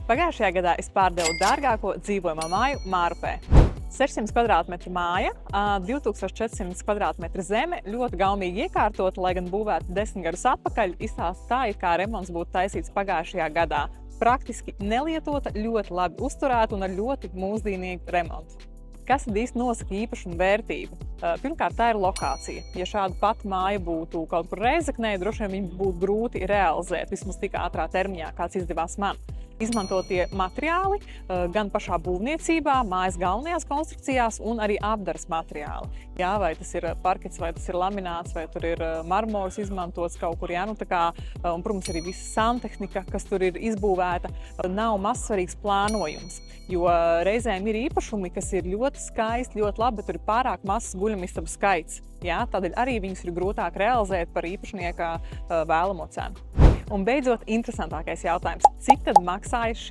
Pagājušajā gadā es pārdevu dārgāko dzīvojamo māju Mārupē. 600 kvadrātmetru māja, 2400 kvadrātmetru zeme, ļoti gaumīgi iekārtota, lai gan būvēta 10 gadus atpakaļ, izstāsta tā, it kā remonts būtu taisīts pagājušajā gadā. Praktiski nelietota, ļoti labi uzturēta un ar ļoti mūsdienīgu remontu. Kas tad īsti nosaka īpašumu vērtību? Pirmkārt, tā ir lokācija. Ja šāda pati māja būtu kaut kur Reizeknē, droši vien viņu būtu grūti realizēt, vismaz tik ātrā termiņā, kāds izdevās man. Izmantotie materiāli gan pašā būvniecībā, mājas galvenajās konstrukcijās un arī apdares materiāli. Jā, vai tas ir parkets, vai tas ir lamināts, vai tur ir marmors izmantots kaut kur, jā, un, protams, arī visa santehnika, kas tur ir izbūvēta, nav mazsvarīgs plānojums. Jo reizēm ir īpašumi, kas ir ļoti skaisti, ļoti labi, bet tur ir pārāk mazs guļamistabu skaits. Jā, tādēļ arī viņus ir grūtāk realizēt par īpašnieka vēlamo cenu. Un beidzot, interesantākais jautājums. Cik tad maksājas šī